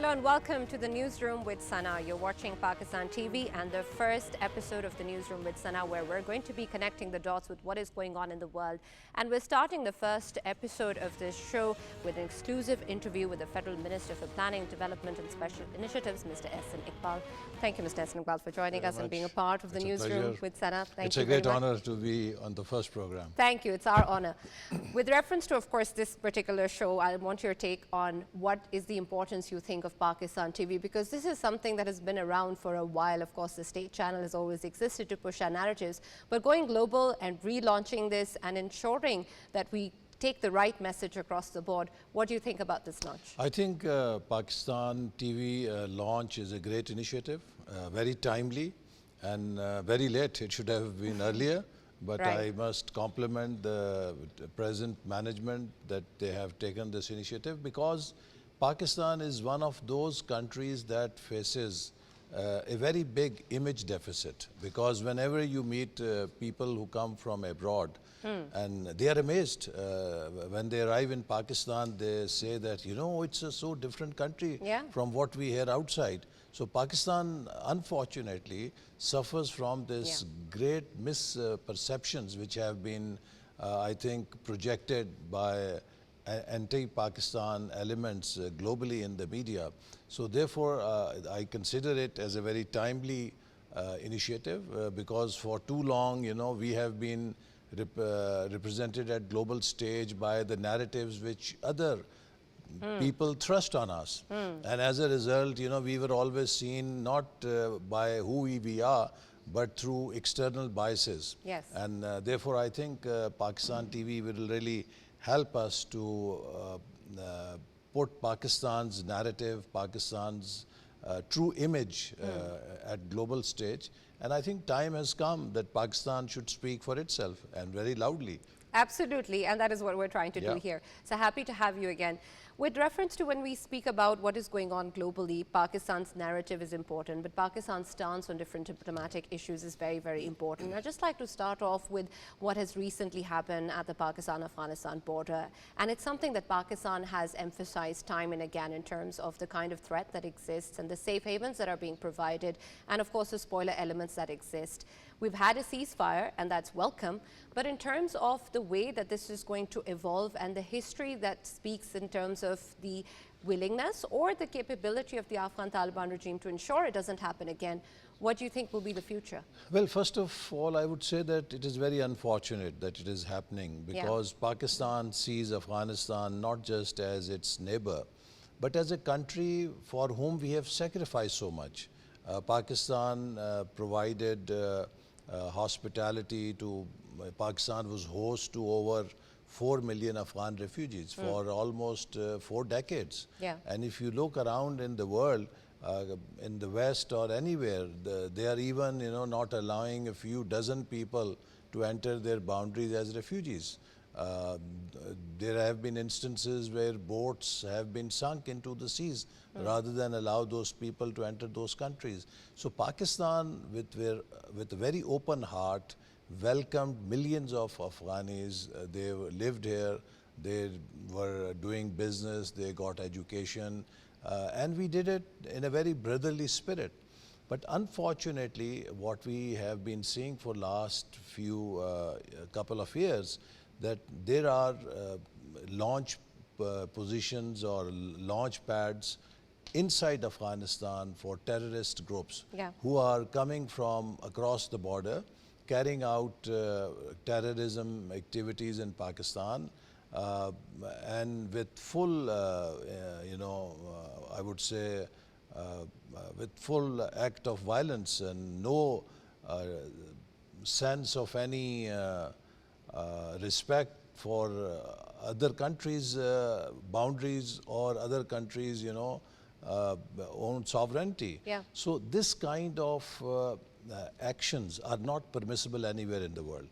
Hello and welcome to the Newsroom with Sana. You're watching Pakistan TV and the first episode of the Newsroom with Sana, where we're going to be connecting the dots with what is going on in the world. And we're starting the first episode of this show with an exclusive interview with the Federal Minister for Planning, Development and Special Initiatives, Mr. Ahsan Iqbal. Thank you, Mr. Ahsan Iqbal, for joining us and being a part of the Newsroom with Sana. It's a great honor to be on the first program. Thank you. It's our honor. With reference to, of course, this particular show, I want your take on what is the importance you think of Pakistan TV, because this is something that has been around for a while. Of course, the state channel has always existed to push our narratives, but going global and relaunching this and ensuring that we take the right message across the board. What do you think about this launch? I think Pakistan TV launch is a great initiative, very timely and very late. It should have been earlier, but I must compliment the present management that they have taken this initiative, because Pakistan is one of those countries that faces a very big image deficit, because whenever you meet people who come from abroad, and they are amazed when they arrive in Pakistan, they say that, you know, it's a so different country from what we hear outside. So Pakistan, unfortunately, suffers from this great misperceptions which have been, I think, projected by anti-Pakistan elements globally in the media. So therefore, I consider it as a very timely initiative, because for too long, you know, we have been represented at global stage by the narratives which other people thrust on us. And as a result, you know, we were always seen not by who we are, but through external biases. Yes. And therefore, I think Pakistan TV will really help us to put Pakistan's narrative, Pakistan's true image at global stage. And I think time has come that Pakistan should speak for itself, and very loudly. Absolutely, and that is what we're trying to do here. So happy to have you again. With reference to when we speak about what is going on globally, Pakistan's narrative is important, but Pakistan's stance on different diplomatic issues is very, very important. I'd just like to start off with what has recently happened at the Pakistan-Afghanistan border. And it's something that Pakistan has emphasized time and again in terms of the kind of threat that exists and the safe havens that are being provided, and of course the spoiler elements that exist. We've had a ceasefire, and that's welcome, but in terms of the way that this is going to evolve and the history that speaks in terms of the willingness or the capability of the Afghan Taliban regime to ensure it doesn't happen again, what do you think will be the future? Well, first of all, I would say that it is very unfortunate that it is happening, because Pakistan sees Afghanistan not just as its neighbor, but as a country for whom we have sacrificed so much. Pakistan provided hospitality to, Pakistan was host to over 4 million Afghan refugees for almost 4 decades. And if you look around in the world, in the West or anywhere, they are even, you know, not allowing a few dozen people to enter their boundaries as refugees. There have been instances where boats have been sunk into the seas rather than allow those people to enter those countries. So Pakistan, with a very open heart, welcomed millions of Afghanis. They lived here, they were doing business, they got education, and we did it in a very brotherly spirit. But unfortunately, what we have been seeing for last few couple of years, that there are launch positions or launch pads inside Afghanistan for terrorist groups who are coming from across the border, carrying out terrorism activities in Pakistan, and with full, you know, I would say, with full act of violence and no sense of any respect for other countries' boundaries or other countries', you know, own sovereignty. So this kind of actions are not permissible anywhere in the world.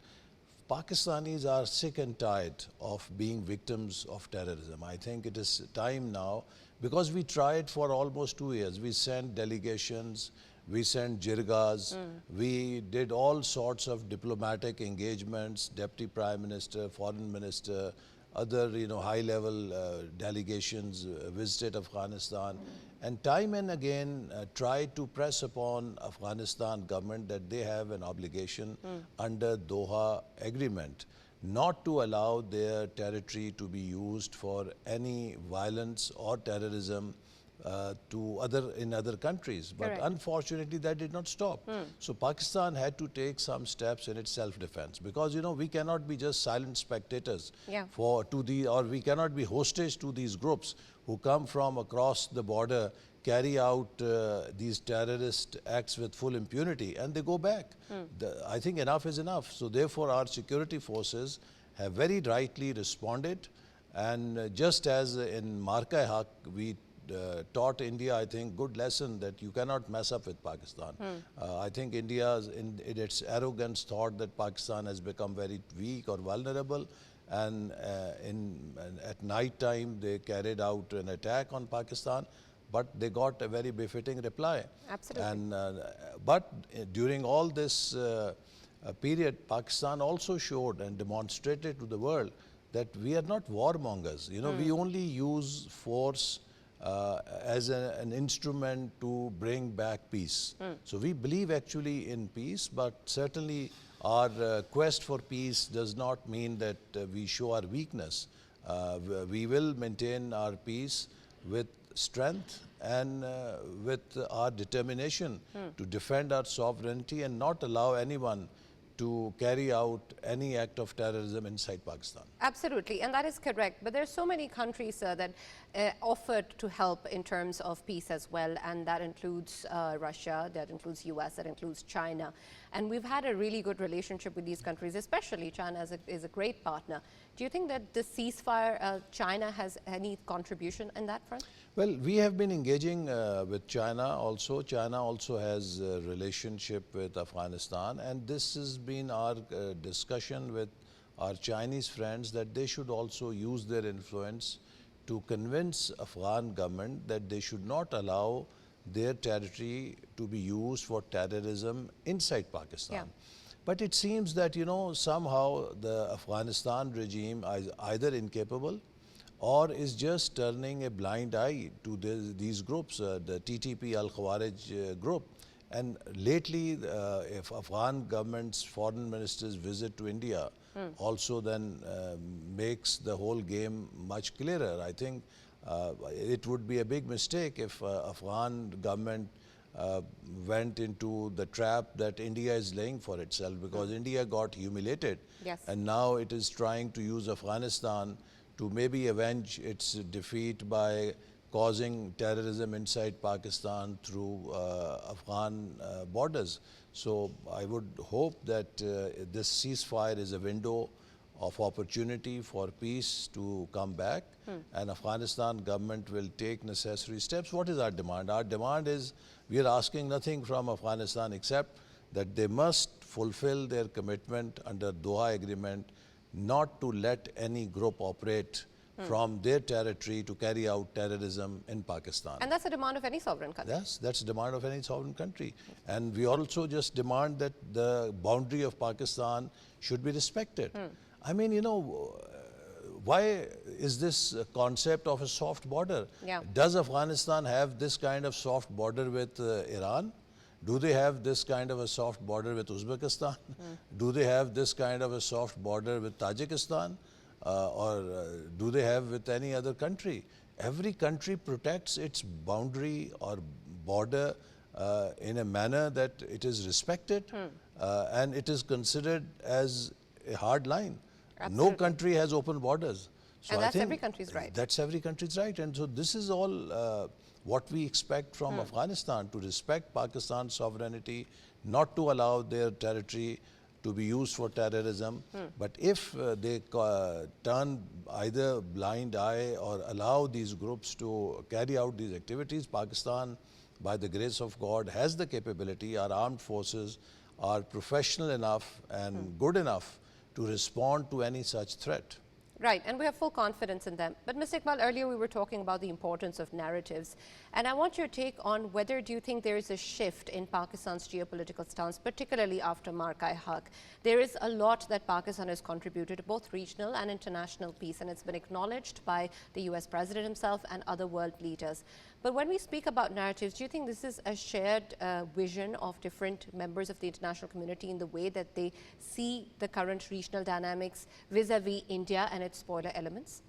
Pakistanis are sick and tired of being victims of terrorism. I think it is time now, because we tried for almost 2 years. We sent delegations, we sent jirgas, we did all sorts of diplomatic engagements, Deputy Prime Minister, Foreign Minister, other high-level delegations visited Afghanistan, and time and again tried to press upon Afghanistan government that they have an obligation under Doha Agreement not to allow their territory to be used for any violence or terrorism in other countries. But Correct. unfortunately, that did not stop. So Pakistan had to take some steps in its self-defense, because we cannot be just silent spectators or we cannot be hostage to these groups who come from across the border, carry out these terrorist acts with full impunity, and they go back. I think enough is enough. So therefore, our security forces have very rightly responded, and just as in Marka-e-Haq, we taught India, I think, good lesson that you cannot mess up with Pakistan. I think India, in its arrogance, thought that Pakistan has become very weak or vulnerable, and at night time they carried out an attack on Pakistan, but they got a very befitting reply. Absolutely. And but during all this period, Pakistan also showed and demonstrated to the world that we are not warmongers. We only use force as an instrument to bring back peace. So we believe actually in peace, but certainly our quest for peace does not mean that we show our weakness. We will maintain our peace with strength and with our determination to defend our sovereignty and not allow anyone to carry out any act of terrorism inside Pakistan. Absolutely, and that is correct. But there are so many countries that offered to help in terms of peace as well, and that includes Russia, that includes US, that includes China. And we've had a really good relationship with these countries, especially China is a great partner. Do you think that the ceasefire, China has any contribution in that front? Well, we have been engaging with China also. China also has a relationship with Afghanistan, and this has been our discussion with our Chinese friends that they should also use their influence to convince Afghan government that they should not allow their territory to be used for terrorism inside Pakistan. But it seems that, somehow the Afghanistan regime is either incapable or is just turning a blind eye to these groups, the TTP Al-Khawarij group. And lately, if Afghan government's foreign minister's visit to India also then makes the whole game much clearer. I think it would be a big mistake if Afghan government went into the trap that India is laying for itself, because India got humiliated. And now it is trying to use Afghanistan to maybe avenge its defeat by causing terrorism inside Pakistan through Afghan borders. So I would hope that this ceasefire is a window of opportunity for peace to come back, and Afghanistan government will take necessary steps. What is our demand? Our demand is, we are asking nothing from Afghanistan except that they must fulfill their commitment under Doha Agreement not to let any group operate from their territory to carry out terrorism in Pakistan. And that's a demand of any sovereign country. Yes, that's a demand of any sovereign country. And we also just demand that the boundary of Pakistan should be respected. I mean, why is this concept of a soft border? Does Afghanistan have this kind of soft border with Iran? Do they have this kind of a soft border with Uzbekistan? Do they have this kind of a soft border with Tajikistan? Or do they have with any other country? Every country protects its boundary or border in a manner that it is respected and it is considered as a hard line. No country has open borders. So and that's every country's right. That's every country's right. And so this is all what we expect from Afghanistan, to respect Pakistan's sovereignty, not to allow their territory to be used for terrorism. But if they turn either blind eye or allow these groups to carry out these activities, Pakistan, by the grace of God, has the capability. Our armed forces are professional enough and good enough to respond to any such threat. Right, and we have full confidence in them. But Mr. Iqbal, earlier we were talking about the importance of narratives. And I want your take on whether do you think there is a shift in Pakistan's geopolitical stance, particularly after Marka-e-Haq. There is a lot that Pakistan has contributed to both regional and international peace, and it's been acknowledged by the US President himself and other world leaders. But when we speak about narratives, do you think this is a shared vision of different members of the international community in the way that they see the current regional dynamics vis-a-vis India and its spoiler elements?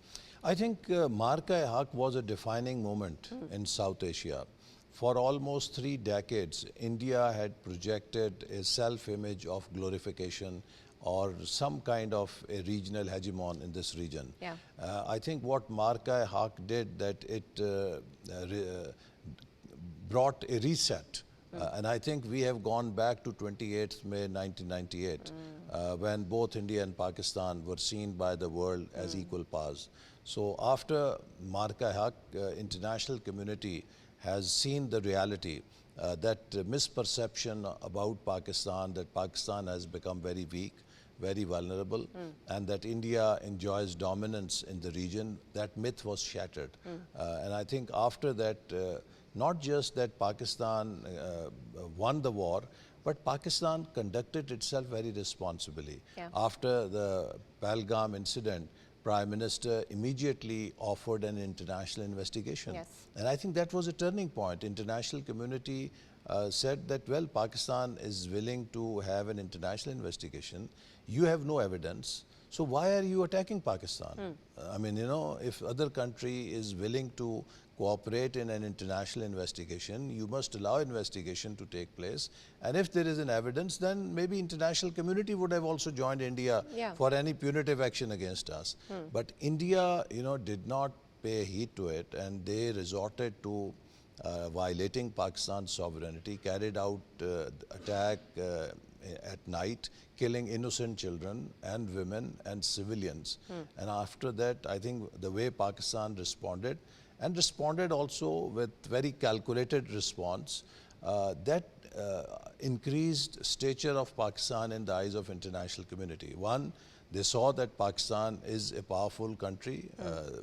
I think Marka-e-Haq was a defining moment in South Asia. For almost 3 decades, India had projected a self-image of glorification or some kind of a regional hegemon in this region. Yeah. I think what Marka-e-Haq did, that it brought a reset. And I think we have gone back to 28th May 1998, when both India and Pakistan were seen by the world as equal powers. So after Marka-e-Haq, international community has seen the reality that misperception about Pakistan, that Pakistan has become very weak, very vulnerable, and that India enjoys dominance in the region, that myth was shattered. And I think after that, not just that Pakistan won the war, but Pakistan conducted itself very responsibly. Yeah. After the Pahalgam incident, Prime Minister immediately offered an international investigation. Yes. And I think that was a turning point. International community said that, well, Pakistan is willing to have an international investigation. You have no evidence. So why are you attacking Pakistan? I mean, you know, if other country is willing to cooperate in an international investigation, you must allow investigation to take place. And if there is an evidence, then maybe international community would have also joined India for any punitive action against us. But India, you know, did not pay heed to it, and they resorted to violating Pakistan's sovereignty, carried out attack at night, killing innocent children and women and civilians. And after that, I think the way Pakistan responded, and responded also with very calculated response, that increased stature of Pakistan in the eyes of international community. One, they saw that Pakistan is a powerful country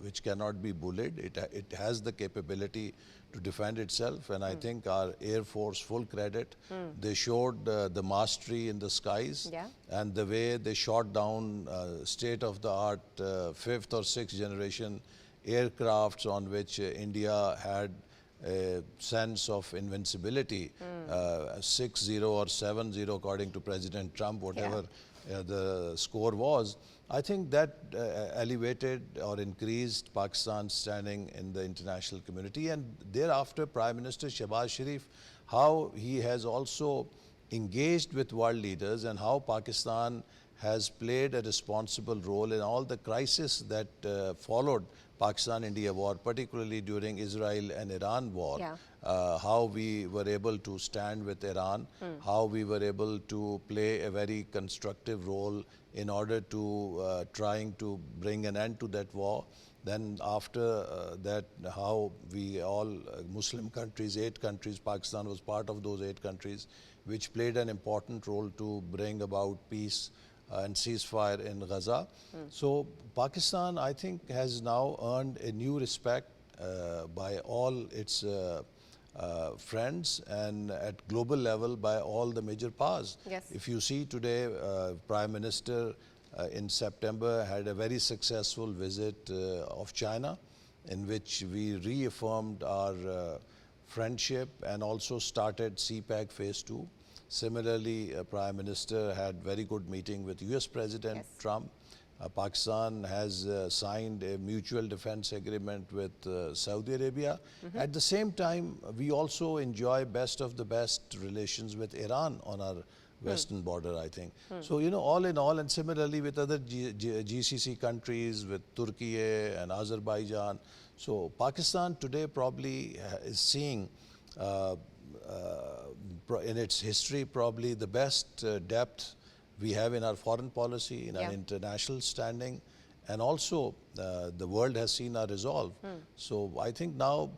which cannot be bullied. It has the capability to defend itself, and I think our Air Force, full credit. They showed the mastery in the skies, and the way they shot down state-of-the-art 5th or 6th generation aircrafts on which India had a sense of invincibility, 6-0 or 7-0 according to President Trump, whatever the score was. I think that elevated or increased Pakistan's standing in the international community. And thereafter, Prime Minister Shehbaz Sharif, how he has also engaged with world leaders, and how Pakistan has played a responsible role in all the crises that followed Pakistan-India war, particularly during Israel and Iran war. How we were able to stand with Iran, how we were able to play a very constructive role in order to trying to bring an end to that war. Then after that, how we all Muslim countries, 8 countries, Pakistan was part of those 8 countries, which played an important role to bring about peace and ceasefire in Gaza. So Pakistan, I think, has now earned a new respect by all its friends, and at global level by all the major powers. If you see today, Prime Minister in September had a very successful visit of China, in which we reaffirmed our friendship and also started CPEC Phase 2. Similarly, Prime Minister had very good meeting with US President Trump. Pakistan has signed a mutual defense agreement with Saudi Arabia. At the same time, we also enjoy best of the best relations with Iran on our western border, I think. So, you know, all in all, and similarly with other GCC countries, with Turkey and Azerbaijan. So Pakistan today probably is seeing in its history probably the best depth we have in our foreign policy, in our international standing, and also the world has seen our resolve. So I think now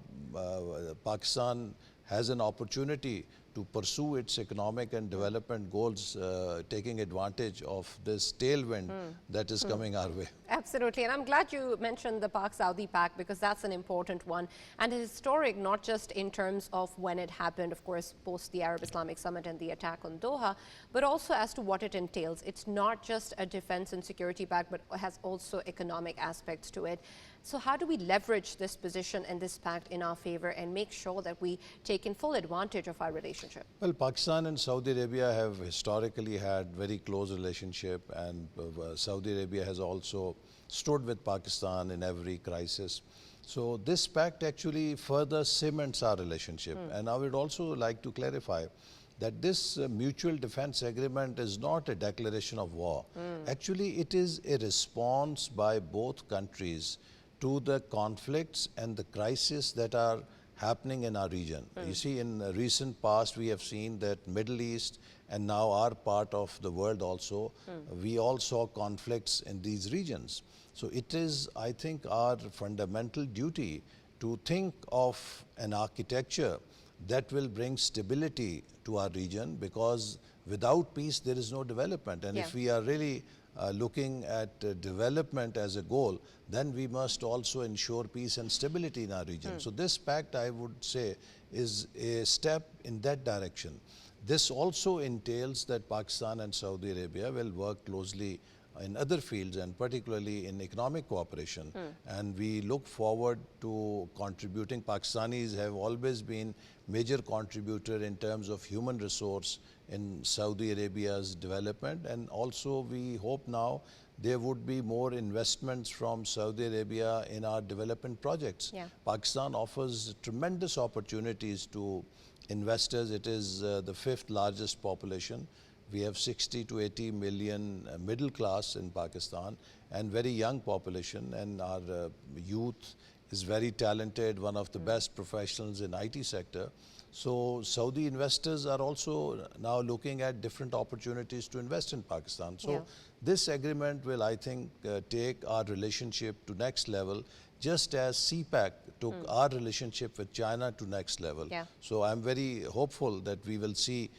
Pakistan has an opportunity to pursue its economic and development goals, taking advantage of this tailwind that is coming our way. Absolutely, and I'm glad you mentioned the Pak-Saudi pact because that's an important one and historic, not just in terms of when it happened, of course, post the Arab Islamic Summit and the attack on Doha, but also as to what it entails. It's not just a defense and security pact, but has also economic aspects to it. So how do we leverage this position and this pact in our favor and make sure that we take in full advantage of our relationship? Well, Pakistan and Saudi Arabia have historically had very close relationship, and Saudi Arabia has also stood with Pakistan in every crisis. So this pact actually further cements our relationship. And I would also like to clarify that this mutual defense agreement is not a declaration of war. Actually, it is a response by both countries to the conflicts and the crises that are happening in our region. You see, in the recent past, we have seen that Middle East and now our part of the world also, we all saw conflicts in these regions. So it is, I think, our fundamental duty to think of an architecture that will bring stability to our region, because without peace, there is no development. And if we are really looking at development as a goal, then we must also ensure peace and stability in our region. So this pact, I would say, is a step in that direction. This also entails that Pakistan and Saudi Arabia will work closely in other fields, and particularly in economic cooperation. And we look forward to contributing. Pakistanis have always been major contributor in terms of human resource in Saudi Arabia's development, and also we hope now there would be more investments from Saudi Arabia in our development projects. Pakistan offers tremendous opportunities to investors. It is the fifth largest population. We have 60 to 80 million middle class in Pakistan and very young population, and our youth is very talented, one of the best professionals in IT sector. So Saudi investors are also now looking at different opportunities to invest in Pakistan. So this agreement will, I think, take our relationship to next level, just as CPAC took our relationship with China to next level. So I'm very hopeful that we will see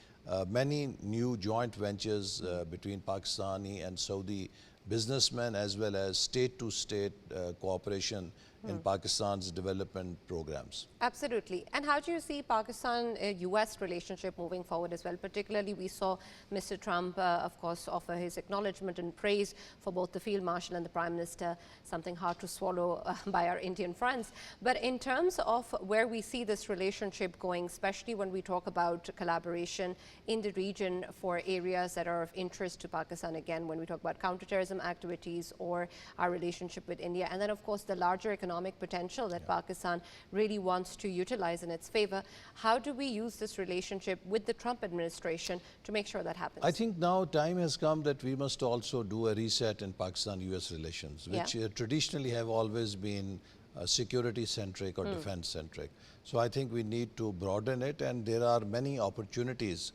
many new joint ventures between Pakistani and Saudi businessmen, as well as state-to-state cooperation in Pakistan's development programs. Absolutely. And how do you see Pakistan-US relationship moving forward as well? Particularly, we saw Mr. Trump, of course, offer his acknowledgement and praise for both the Field Marshal and the Prime Minister, something hard to swallow by our Indian friends. But in terms of where we see this relationship going, especially when we talk about collaboration in the region for areas that are of interest to Pakistan, again, when we talk about counterterrorism activities or our relationship with India, and then, of course, the larger economic potential that Pakistan really wants to utilize in its favor. How do we use this relationship with the Trump administration to make sure that happens? I think now time has come that we must also do a reset in Pakistan-US relations, which traditionally have always been security-centric or defense-centric. So I think we need to broaden it, and there are many opportunities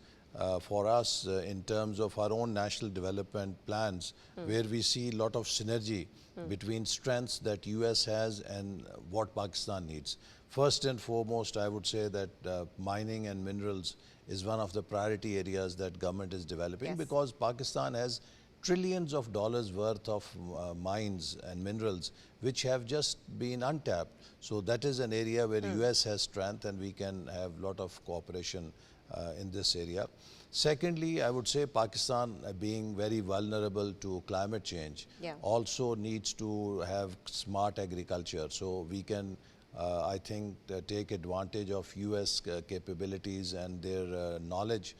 for us in terms of our own national development plans, where we see a lot of synergy between strengths that US has and what Pakistan needs. First and foremost, I would say that mining and minerals is one of the priority areas that government is developing, because Pakistan has trillions of dollars worth of mines and minerals which have just been untapped. So that is an area where US has strength, and we can have a lot of cooperation in this area. Secondly, I would say Pakistan, being very vulnerable to climate change, also needs to have smart agriculture. So we can, I think, take advantage of US capabilities and their knowledge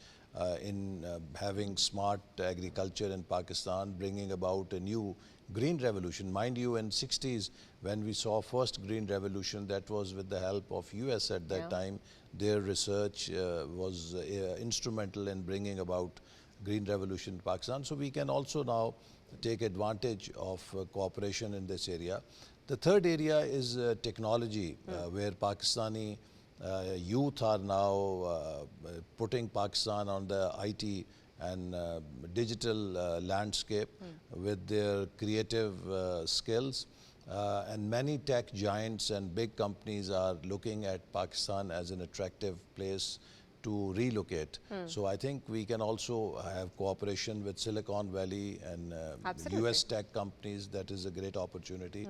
in having smart agriculture in Pakistan, bringing about a new green revolution. Mind you, in 60s, when we saw first green revolution, that was with the help of US at that time. Their research was instrumental in bringing about green revolution in Pakistan. So we can also now take advantage of cooperation in this area. The third area is technology, where Pakistani youth are now putting Pakistan on the IT and digital landscape with their creative skills. And many tech giants and big companies are looking at Pakistan as an attractive place to relocate. So I think we can also have cooperation with Silicon Valley and US tech companies. That is a great opportunity.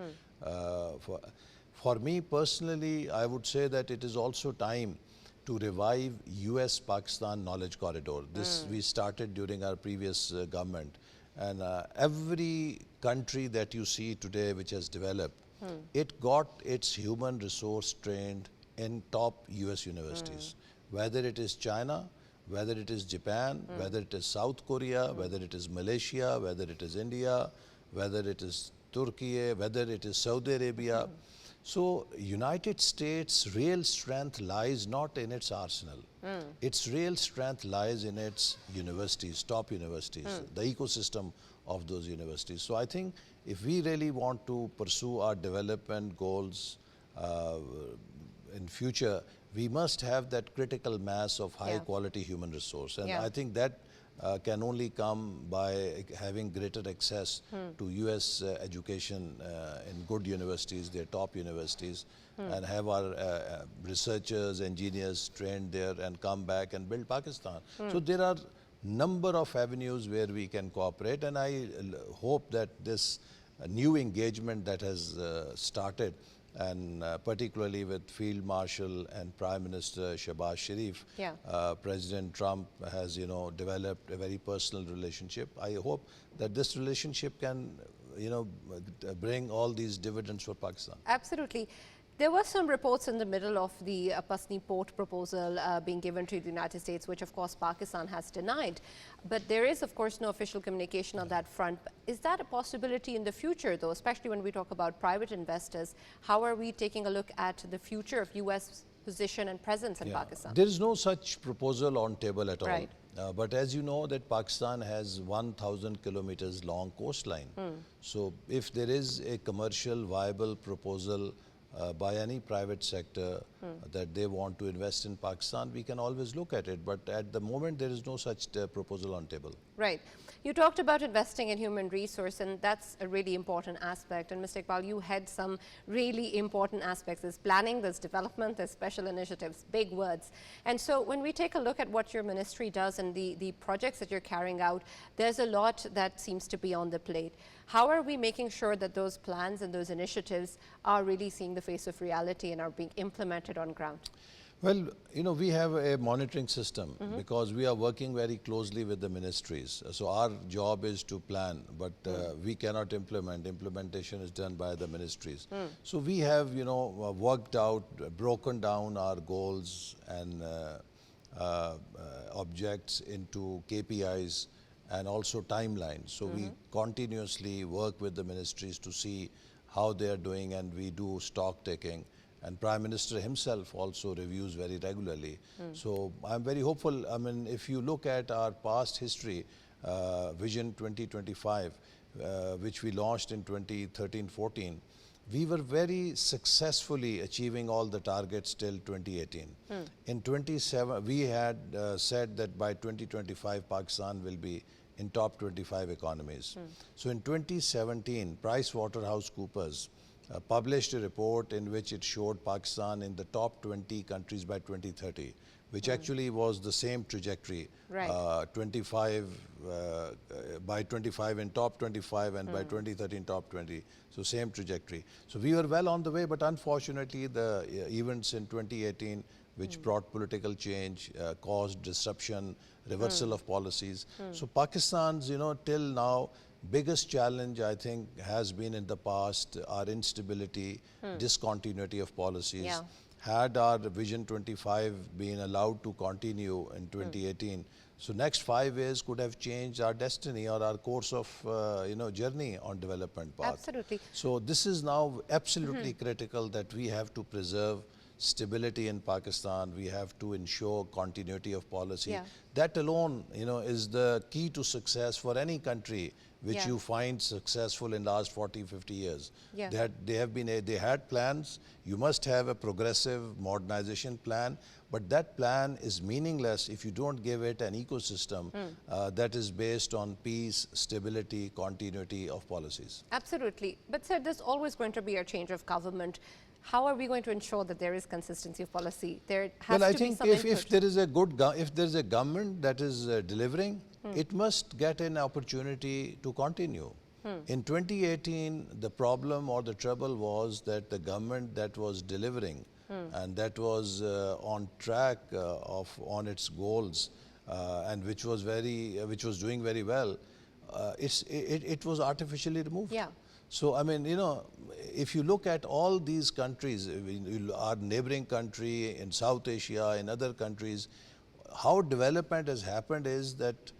For me personally, I would say that it is also time to revive US-Pakistan knowledge corridor. This we started during our previous government. And every country that you see today which has developed, it got its human resource trained in top US universities. Whether it is China, whether it is Japan, whether it is South Korea, whether it is Malaysia, whether it is India, whether it is Turkey, whether it is Saudi Arabia. So United States' real strength lies not in its arsenal. Its real strength lies in its universities, top universities, the ecosystem of those universities. So I think if we really want to pursue our development goals in future, we must have that critical mass of high quality human resource. And I think that can only come by having greater access to US education in good universities, their top universities, and have our researchers, engineers trained there and come back and build Pakistan. So there are number of avenues where we can cooperate, and I hope that this new engagement that has started, and particularly with Field Marshal and Prime Minister Shehbaz Sharif, President Trump has, developed a very personal relationship. I hope that this relationship can, bring all these dividends for Pakistan. Absolutely. There were some reports in the middle of the Pasni port proposal being given to the United States, which of course Pakistan has denied. But there is of course no official communication on that front. Is that a possibility in the future though, especially when we talk about private investors? How are we taking a look at the future of US position and presence in Pakistan? There is no such proposal on table at all. But as you know that Pakistan has 1,000 kilometers long coastline. So if there is a commercial viable proposal by any private sector that they want to invest in Pakistan, we can always look at it. But at the moment, there is no such proposal on table. Right. You talked about investing in human resource, and that's a really important aspect. And Mr. Iqbal, you had some really important aspects. There's planning, there's development, there's special initiatives, big words. And so when we take a look at what your ministry does and the projects that you're carrying out, there's a lot that seems to be on the plate. How are we making sure that those plans and those initiatives are really seeing the face of reality and are being implemented on ground? Well, we have a monitoring system because we are working very closely with the ministries. So our job is to plan, but we cannot implement. Implementation is done by the ministries. So we have, worked out, broken down our goals and objects into KPIs and also timelines. So we continuously work with the ministries to see how they are doing, and we do stock taking. And Prime Minister himself also reviews very regularly. So I'm very hopeful. I mean, if you look at our past history, Vision 2025, which we launched in 2013-14, we were very successfully achieving all the targets till 2018. In 27, we had said that by 2025, Pakistan will be in top 25 economies. So in 2017, PricewaterhouseCoopers published a report in which it showed Pakistan in the top 20 countries by 2030, which actually was the same trajectory. 25 by 25 in top 25 and by 2030 in top 20. So same trajectory. So we were well on the way, but unfortunately the events in 2018 which brought political change, caused disruption, reversal of policies. So Pakistan's, till now, biggest challenge I think has been in the past our instability, discontinuity of policies. Had our Vision 25 been allowed to continue in 2018, so next 5 years could have changed our destiny or our course of journey on development path. Absolutely. So this is now absolutely critical that we have to preserve stability in Pakistan. We have to ensure continuity of policy. That alone, is the key to success for any country which you find successful in last 40, 50 years. They had plans. You must have a progressive modernization plan, but that plan is meaningless if you don't give it an ecosystem that is based on peace, stability, continuity of policies. Absolutely. But sir, there's always going to be a change of government. how are we going to ensure that there is consistency of policy? There has Well, I to be think some if input. there is a if there is a government that is delivering, it must get an opportunity to continue. In 2018, the problem or the trouble was that the government that was delivering and that was on track on its goals and which was doing very well, it was artificially removed. Yeah. So, I mean, you know, if you look at all these countries, our neighboring country, in South Asia, in other countries, how development has happened is that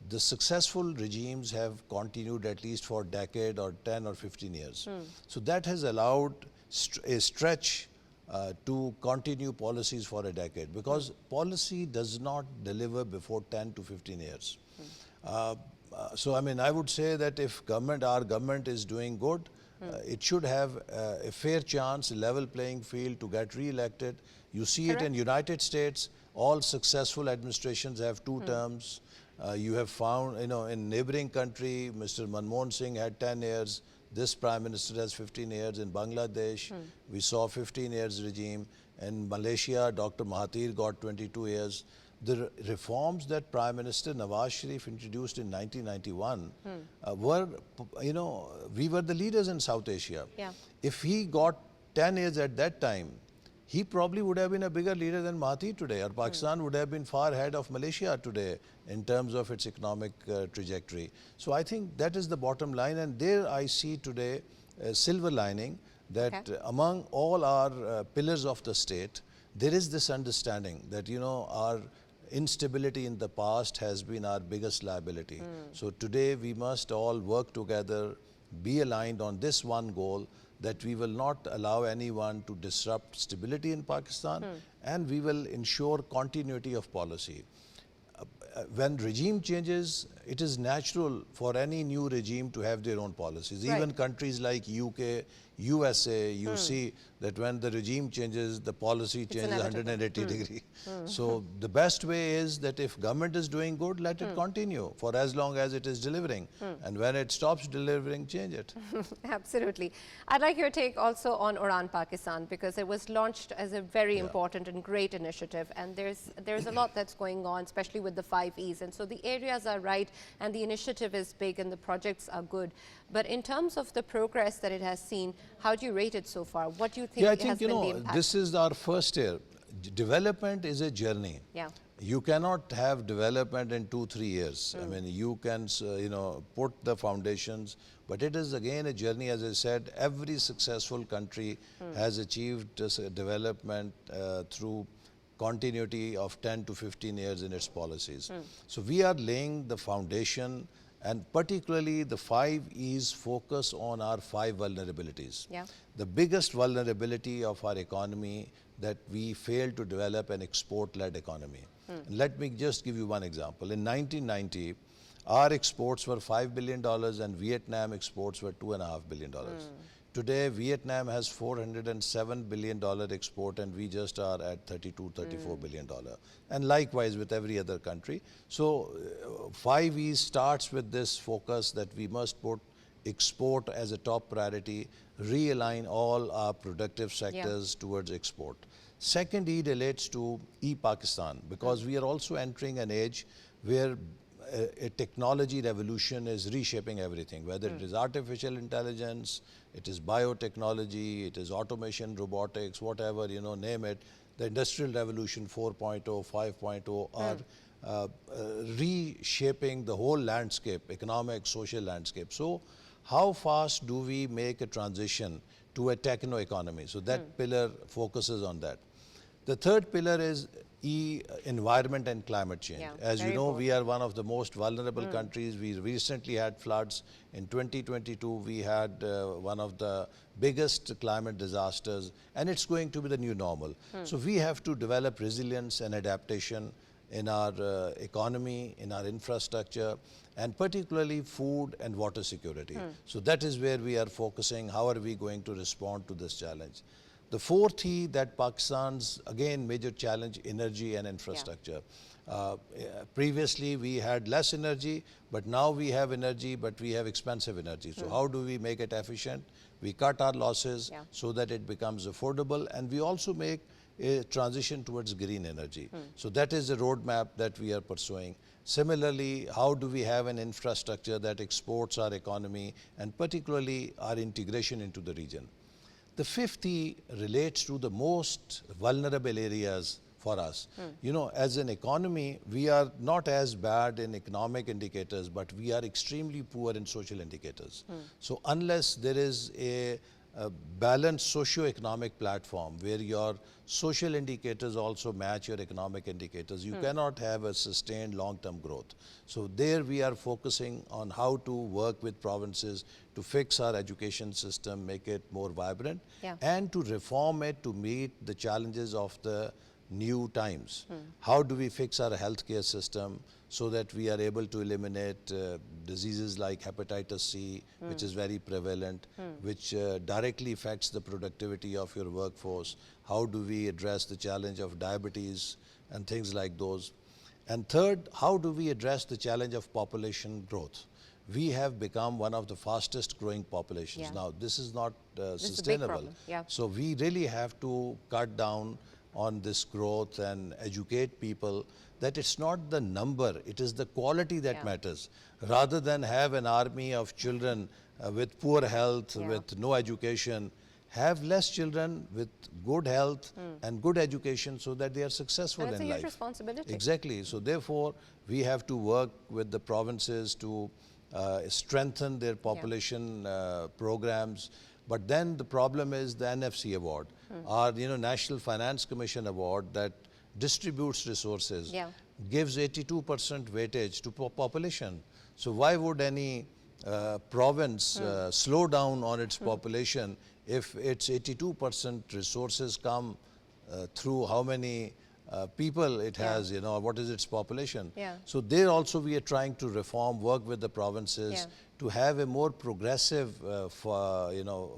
the successful regimes have continued at least for a decade or 10 or 15 years. So that has allowed a stretch to continue policies for a decade, because policy does not deliver before 10 to 15 years. So, I mean, I would say that if our government is doing good, it should have a fair chance, a level playing field to get re-elected. You see it in United States, all successful administrations have 2 terms. You have found, you know, in neighboring country, Mr. Manmohan Singh had 10 years. This Prime Minister has 15 years. In Bangladesh, we saw 15 years regime. In Malaysia, Dr. Mahathir got 22 years. The reforms that Prime Minister Nawaz Sharif introduced in 1991 were, you know, we were the leaders in South Asia. Yeah. If he got 10 years at that time, he probably would have been a bigger leader than Mahathir today, or Pakistan would have been far ahead of Malaysia today in terms of its economic trajectory. So I think that is the bottom line, and there I see today a silver lining that among all our pillars of the state, there is this understanding that, you know, our instability in the past has been our biggest liability. So today we must all work together, be aligned on this one goal, that we will not allow anyone to disrupt stability in Pakistan, and we will ensure continuity of policy. When regime changes, it is natural for any new regime to have their own policies. Right. Even countries like UK, USA, you see that when the regime changes, the policy changes inevitable. 180 degree. So the best way is that if government is doing good, let it continue for as long as it is delivering. And when it stops delivering, change it. Absolutely. I'd like your take also on Udan Pakistan, because it was launched as a very important and great initiative, and there's a lot that's going on, especially with the 5 E's. And so the areas are right and the initiative is big and the projects are good. But in terms of the progress that it has seen, how do you rate it so far? What do you think I has think, you been the know, impact? this is our first year. Development is a journey. Yeah. You cannot have development in 2-3 years. I mean, you can, you know, put the foundations, but it is again a journey. As I said, every successful country has achieved development through continuity of 10 to 15 years in its policies. So we are laying the foundation, and particularly the 5 E's focus on our 5 vulnerabilities. Yeah. The biggest vulnerability of our economy, that we failed to develop an export-led economy. Let me just give you one example. In 1990, our exports were $5 billion and Vietnam exports were $2.5 billion. Today, Vietnam has $407 billion export and we just are at $34 billion. And likewise with every other country. So 5 E's starts with this focus that we must put export as a top priority, realign all our productive sectors towards export. Second E relates to e-Pakistan, because we are also entering an age where a technology revolution is reshaping everything, whether it is artificial intelligence, it is biotechnology, it is automation, robotics, whatever, you know, name it. The Industrial Revolution 4.0, 5.0 are reshaping the whole landscape, economic, social landscape. So how fast do we make a transition to a techno economy? So that pillar focuses on that. The third pillar is environment and climate change. Yeah, as you know, we are one of the most vulnerable countries. We recently had floods. In 2022, we had one of the biggest climate disasters, and it's going to be the new normal. So we have to develop resilience and adaptation in our economy, in our infrastructure, and particularly food and water security. So that is where we are focusing. How are we going to respond to this challenge? The fourth E that Pakistan's, again, major challenge, energy and infrastructure. Previously, we had less energy, but now we have energy, but we have expensive energy. So how do we make it efficient? We cut our losses so that it becomes affordable, and we also make a transition towards green energy. So that is the roadmap that we are pursuing. Similarly, how do we have an infrastructure that exports our economy and particularly our integration into the region? The fifth E relates to the most vulnerable areas for us. You know, as an economy, we are not as bad in economic indicators, but we are extremely poor in social indicators. So unless there is a balanced socio-economic platform where your social indicators also match your economic indicators, you cannot have a sustained long-term growth. So there we are focusing on how to work with provinces to fix our education system, make it more vibrant, and to reform it to meet the challenges of the new times. How do we fix our healthcare system so that we are able to eliminate diseases like hepatitis C, which is very prevalent, which directly affects the productivity of your workforce? How do we address the challenge of diabetes and things like those? And third, how do we address the challenge of population growth? We have become one of the fastest growing populations. Now, this is not sustainable. So we really have to cut down on this growth and educate people that it's not the number, it is the quality that matters. Rather than have an army of children with poor health, with no education, have less children with good health and good education so that they are successful in life. That's a huge responsibility. Exactly. So therefore, we have to work with the provinces to strengthen their population programs. But then the problem is the NFC award, our National Finance Commission award that distributes resources, gives 82% weightage to population. So why would any province slow down on its population if its 82% resources come through how many people it has, what is its population? So there also we are trying to reform, work with the provinces to have a more progressive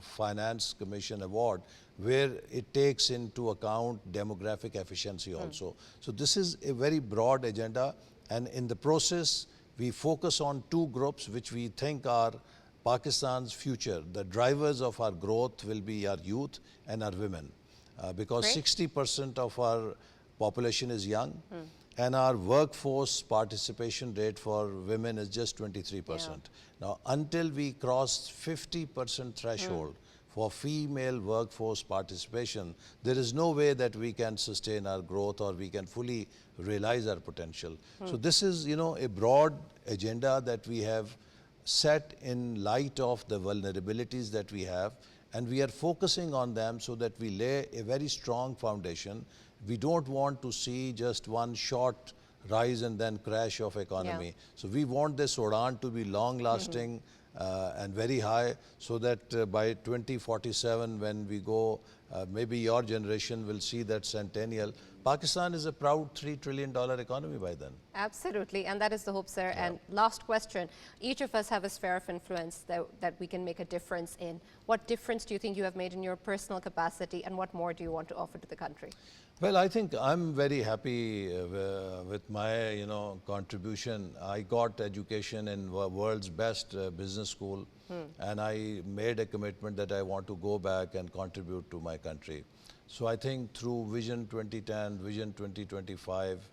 finance commission award where it takes into account demographic efficiency also. So this is a very broad agenda, and in the process we focus on two groups which we think are Pakistan's future. The drivers of our growth will be our youth and our women, because 60% of our population is young, and our workforce participation rate for women is just 23%. Now, until we cross 50% threshold for female workforce participation, there is no way that we can sustain our growth or we can fully realize our potential. So this is, a broad agenda that we have set in light of the vulnerabilities that we have, and we are focusing on them so that we lay a very strong foundation. We don't want to see just one short rise and then crash of economy. So we want this Udan to be long lasting and very high, so that by 2047 when we go, maybe your generation will see that centennial. Pakistan is a proud $3 trillion economy by then. Absolutely, and that is the hope, sir. And last question, each of us have a sphere of influence that we can make a difference in. What difference do you think you have made in your personal capacity, and what more do you want to offer to the country? Well, I think I'm very happy with my, contribution. I got education in world's best business school, and I made a commitment that I want to go back and contribute to my country. So I think through Vision 2010, Vision 2025,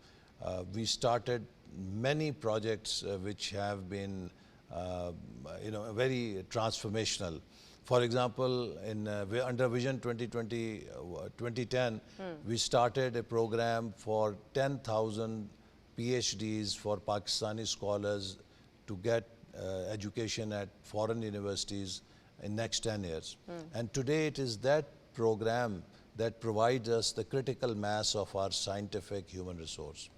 we started many projects which have been, very transformational. For example, under Vision 2010, we started a program for 10,000 PhDs for Pakistani scholars to get education at foreign universities in next 10 years. And today it is that program that provides us the critical mass of our scientific human resource.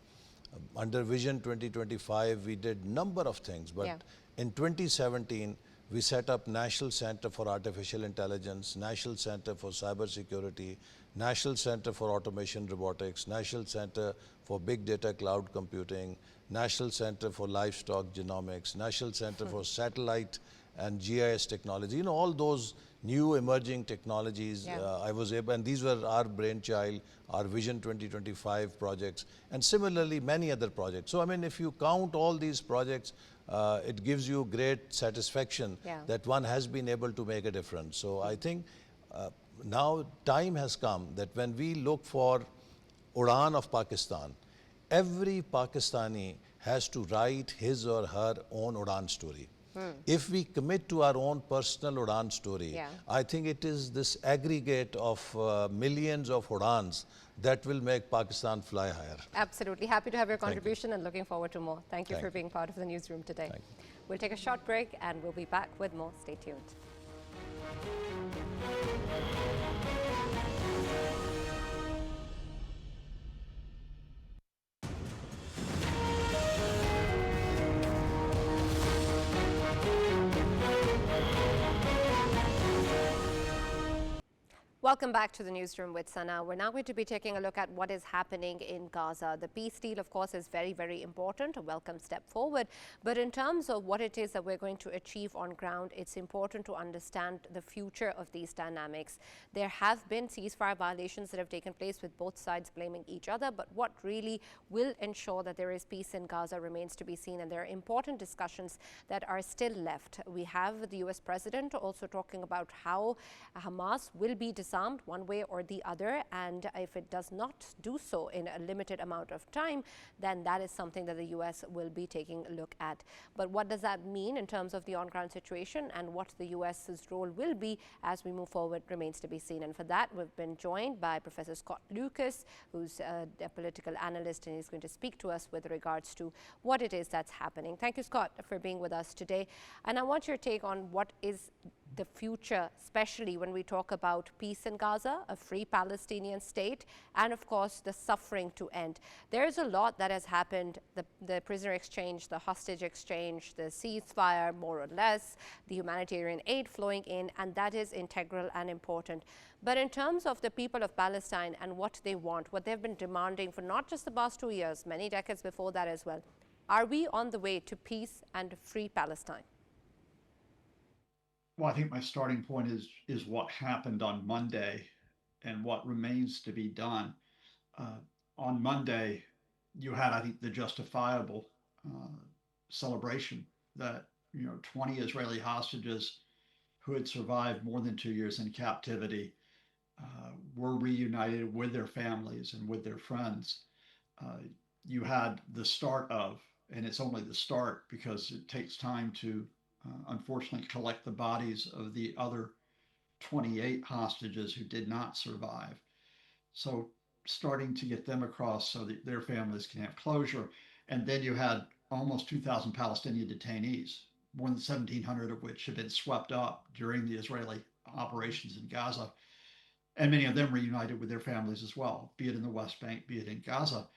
Under Vision 2025, we did number of things, but in 2017, we set up National Center for Artificial Intelligence, National Center for Cybersecurity, National Center for Automation Robotics, National Center for Big Data Cloud Computing, National Center for Livestock Genomics, National Center for Satellite and GIS technology, all those new emerging technologies. I was able, and these were our brainchild, our Vision 2025 projects, and similarly many other projects. So I mean, if you count all these projects, it gives you great satisfaction that one has been able to make a difference. So I think now time has come that when we look for Udan of Pakistan, every Pakistani has to write his or her own Udan story. If we commit to our own personal Udan story, I think it is this aggregate of millions of Udans that will make Pakistan fly higher. Absolutely. Happy to have your contribution and looking forward to more. Thank you for being part of the newsroom today. We'll take a short break and we'll be back with more. Stay tuned. Welcome back to the newsroom with Sana. We're now going to be taking a look at what is happening in Gaza. The peace deal, of course, is very, very important, a welcome step forward. But in terms of what it is that we're going to achieve on ground, it's important to understand the future of these dynamics. There have been ceasefire violations that have taken place with both sides blaming each other, but what really will ensure that there is peace in Gaza remains to be seen, and there are important discussions that are still left. We have the US president also talking about how Hamas will be disarmed one way or the other, and if it does not do so in a limited amount of time, then that is something that the US will be taking a look at. But what does that mean in terms of the on-ground situation and what the US's role will be as we move forward remains to be seen. And for that, we've been joined by Professor Scott Lucas, who's a political analyst, and he's going to speak to us with regards to what it is that's happening. Thank you, Scott, for being with us today. And I want your take on what is the future, especially when we talk about peace in Gaza, a free Palestinian state, and of course the suffering to end. There is a lot that has happened, the prisoner exchange, the hostage exchange, the ceasefire more or less, the humanitarian aid flowing in, and that is integral and important. But in terms of the people of Palestine and what they want, what they've been demanding for not just the past 2 years, many decades before that as well, are we on the way to peace and free Palestine? Well, I think my starting point is what happened on Monday and what remains to be done. On Monday, you had, I think, the justifiable celebration that 20 Israeli hostages who had survived more than 2 years in captivity were reunited with their families and with their friends. You had the start of, and it's only the start because it takes time to unfortunately collect the bodies of the other 28 hostages who did not survive. So starting to get them across so that their families can have closure. And then you had almost 2,000 Palestinian detainees, more than 1,700 of which had been swept up during the Israeli operations in Gaza. And many of them reunited with their families as well, be it in the West Bank, be it in Gaza.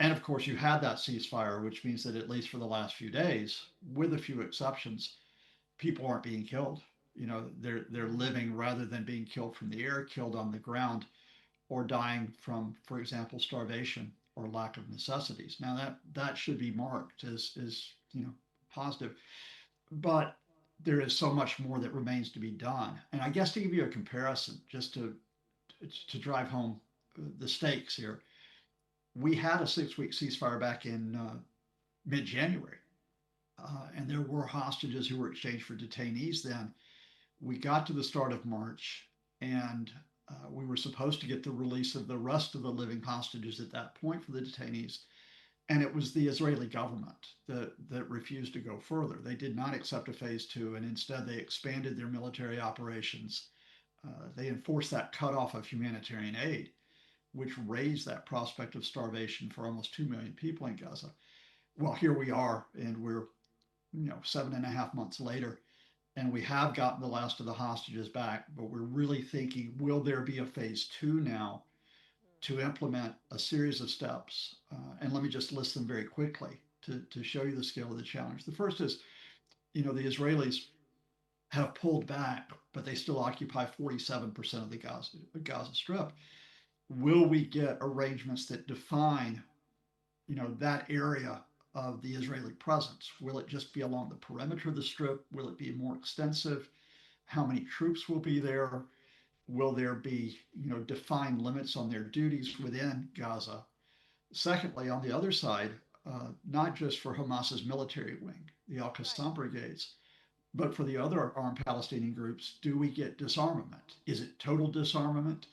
And of course, you had that ceasefire, which means that at least for the last few days, with a few exceptions, people aren't being killed. They're living rather than being killed from the air, killed on the ground, or dying from, for example, starvation or lack of necessities. Now that should be marked as positive, but there is so much more that remains to be done. And I guess to give you a comparison, just to drive home the stakes here, we had a 6-week ceasefire back in mid-January, and there were hostages who were exchanged for detainees then. We got to the start of March, and we were supposed to get the release of the rest of the living hostages at that point for the detainees. And it was the Israeli government that refused to go further. They did not accept a phase 2, and instead they expanded their military operations. They enforced that cutoff of humanitarian aid, which raised that prospect of starvation for almost 2 million people in Gaza. Well, here we are, and we're 7.5 months later, and we have gotten the last of the hostages back, but we're really thinking, will there be a phase 2 now to implement a series of steps? And let me just list them very quickly to show you the scale of the challenge. The first is, the Israelis have pulled back, but they still occupy 47% of the Gaza Strip. Will we get arrangements that define, that area of the Israeli presence? Will it just be along the perimeter of the Strip? Will it be more extensive? How many troops will be there? Will there be, defined limits on their duties within Gaza? Secondly, on the other side, not just for Hamas's military wing, the Al Qassam brigades, but for the other armed Palestinian groups, do we get disarmament? Is it total disarmament?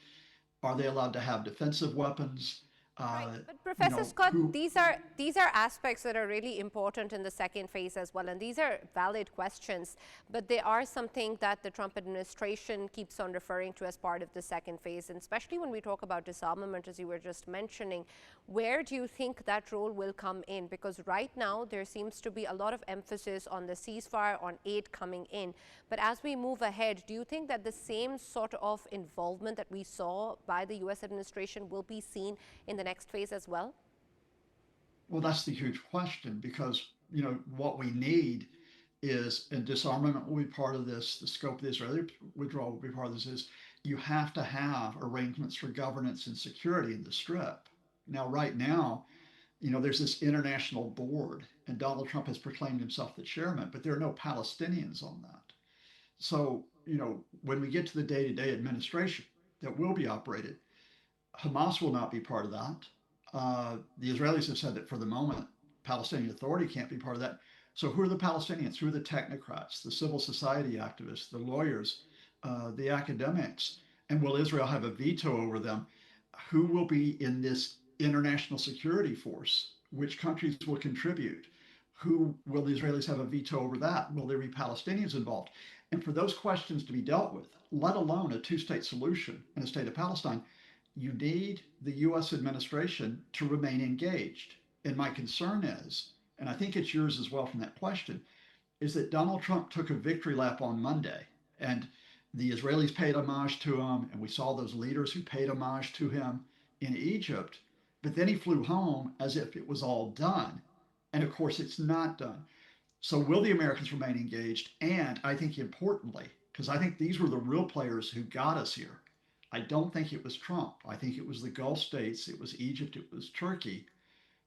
Are they allowed to have defensive weapons? Right, but Professor Scott, Who these are aspects that are really important in the second phase as well, and these are valid questions. But they are something that the Trump administration keeps on referring to as part of the second phase, and especially when we talk about disarmament, as you were just mentioning. Where do you think that role will come in? Because right now there seems to be a lot of emphasis on the ceasefire, on aid coming in. But as we move ahead, do you think that the same sort of involvement that we saw by the U.S. administration will be seen in the next phase as well? Well, that's the huge question because, what we need is, and disarmament will be part of this, the scope of the Israeli withdrawal will be part of this, is you have to have arrangements for governance and security in the Strip. Now, right now, there's this international board, and Donald Trump has proclaimed himself the chairman, but there are no Palestinians on that. So, when we get to the day-to-day administration that will be operated, Hamas will not be part of that. The Israelis have said that for the moment, Palestinian Authority can't be part of that. So who are the Palestinians? Who are the technocrats, the civil society activists, the lawyers, the academics? And will Israel have a veto over them? Who will be in this international security force? Which countries will contribute? Who will the Israelis have a veto over that? Will there be Palestinians involved? And for those questions to be dealt with, let alone a two-state solution in a state of Palestine, you need the US administration to remain engaged. And my concern is, and I think it's yours as well from that question, is that Donald Trump took a victory lap on Monday and the Israelis paid homage to him, and we saw those leaders who paid homage to him in Egypt, but then he flew home as if it was all done. And of course, it's not done. So will the Americans remain engaged? And I think importantly, because I think these were the real players who got us here, I don't think it was Trump. I think it was the Gulf states, it was Egypt, it was Turkey,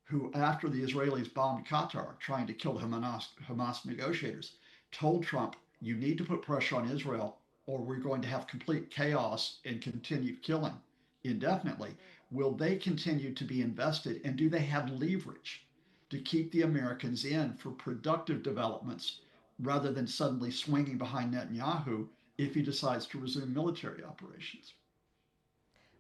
who, after the Israelis bombed Qatar, trying to kill the Hamas negotiators, told Trump, you need to put pressure on Israel or we're going to have complete chaos and continued killing indefinitely. Will they continue to be invested, and do they have leverage to keep the Americans in for productive developments rather than suddenly swinging behind Netanyahu if he decides to resume military operations?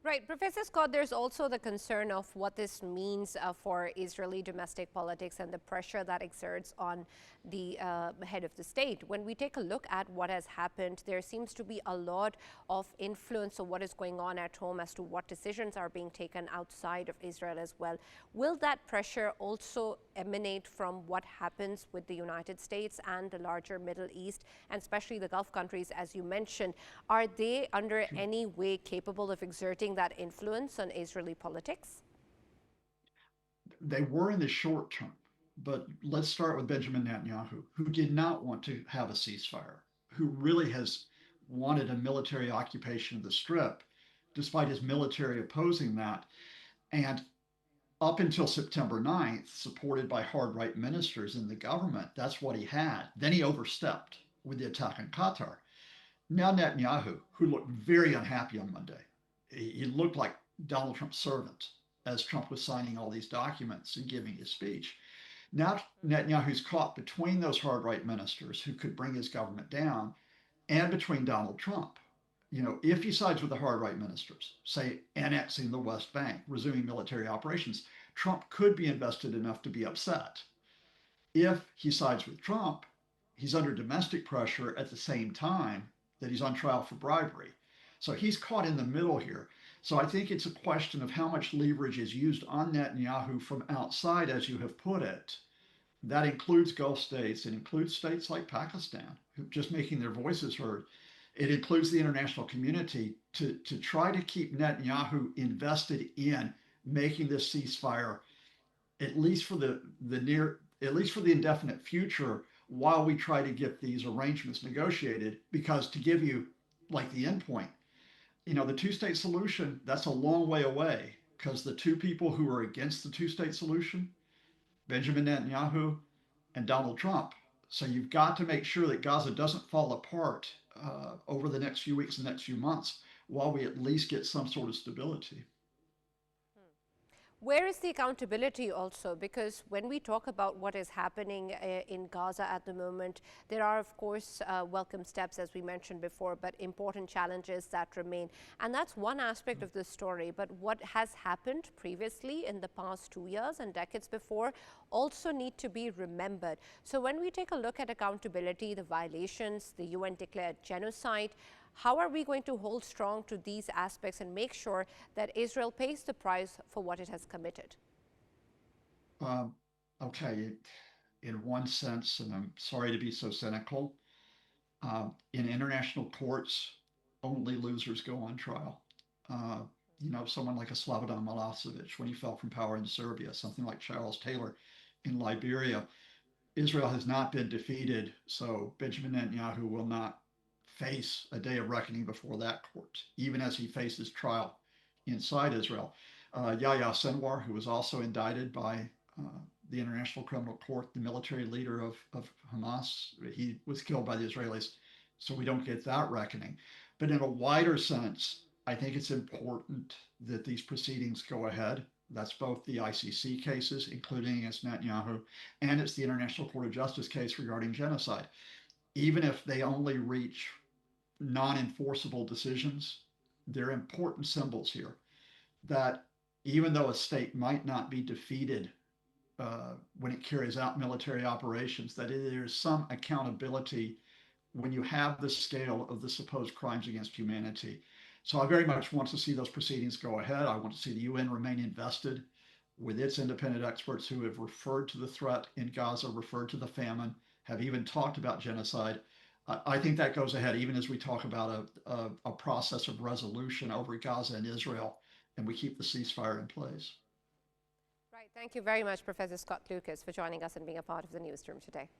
Right. Professor Scott, there's also the concern of what this means for Israeli domestic politics and the pressure that exerts on the head of the state. When we take a look at what has happened, there seems to be a lot of influence of what is going on at home as to what decisions are being taken outside of Israel as well. Will that pressure also emanate from what happens with the United States and the larger Middle East, and especially the Gulf countries, as you mentioned? Are they under any way capable of exerting that influence on Israeli politics? They were in the short term, but let's start with Benjamin Netanyahu, who did not want to have a ceasefire, who really has wanted a military occupation of the Strip, despite his military opposing that. And up until September 9th, supported by hard right ministers in the government, that's what he had. Then he overstepped with the attack on Qatar. Now Netanyahu, who looked very unhappy on Monday, he looked like Donald Trump's servant as Trump was signing all these documents and giving his speech. Now Netanyahu's caught between those hard right ministers who could bring his government down and between Donald Trump. If he sides with the hard right ministers, say annexing the West Bank, resuming military operations, Trump could be invested enough to be upset. If he sides with Trump, he's under domestic pressure at the same time that he's on trial for bribery. So he's caught in the middle here. So I think it's a question of how much leverage is used on Netanyahu from outside, as you have put it. That includes Gulf states. It includes states like Pakistan, who just making their voices heard. It includes the international community to try to keep Netanyahu invested in making this ceasefire, at least for the indefinite future, while we try to get these arrangements negotiated. Because to give you like the end point, the two-state solution, that's a long way away, because the two people who are against the two-state solution, Benjamin Netanyahu, and Donald Trump. So you've got to make sure that Gaza doesn't fall apart over the next few weeks and next few months while we at least get some sort of stability. Where is the accountability also? Because when we talk about what is happening in Gaza at the moment, there are, of course, welcome steps, as we mentioned before, but important challenges that remain. And that's one aspect of the story. But what has happened previously in the past 2 years and decades before also need to be remembered. So when we take a look at accountability, the violations, the UN declared genocide, how are we going to hold strong to these aspects and make sure that Israel pays the price for what it has committed? Okay, in one sense, and I'm sorry to be so cynical, in international courts, only losers go on trial. Someone like a Slobodan Milosevic when he fell from power in Serbia, something like Charles Taylor in Liberia. Israel has not been defeated, so Benjamin Netanyahu will not face a day of reckoning before that court, even as he faces trial inside Israel. Yahya Sinwar, who was also indicted by the International Criminal Court, the military leader of Hamas, he was killed by the Israelis, so we don't get that reckoning. But in a wider sense, I think it's important that these proceedings go ahead. That's both the ICC cases, including against Netanyahu, and it's the International Court of Justice case regarding genocide. Even if they only reach non-enforceable decisions, they're important symbols here that even though a state might not be defeated when it carries out military operations, that there is some accountability when you have the scale of the supposed crimes against humanity. So I very much want to see those proceedings go ahead. I want to see the UN remain invested with its independent experts who have referred to the threat in Gaza, referred to the famine, have even talked about genocide. I think that goes ahead, even as we talk about a process of resolution over Gaza and Israel, and we keep the ceasefire in place. Right. Thank you very much, Professor Scott Lucas, for joining us and being a part of the newsroom today.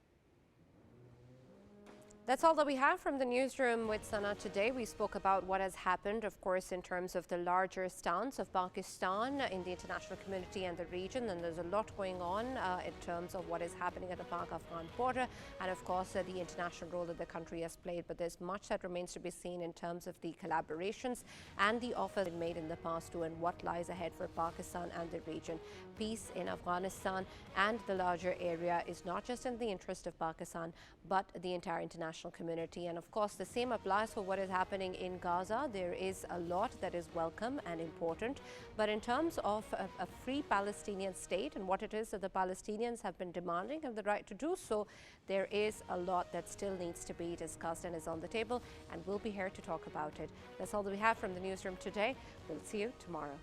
That's all that we have from the newsroom with Sana today. We spoke about what has happened, of course, in terms of the larger stance of Pakistan in the international community and the region. And there's a lot going on in terms of what is happening at the Pak-Afghan border and, of course, the international role that the country has played. But there's much that remains to be seen in terms of the collaborations and the offers made in the past too, and what lies ahead for Pakistan and the region. Peace in Afghanistan and the larger area is not just in the interest of Pakistan, but the entire international community. And of course, the same applies for what is happening in Gaza. There is a lot that is welcome and important. But in terms of a free Palestinian state and what it is that the Palestinians have been demanding and the right to do so, there is a lot that still needs to be discussed and is on the table. And we'll be here to talk about it. That's all that we have from the newsroom today. We'll see you tomorrow.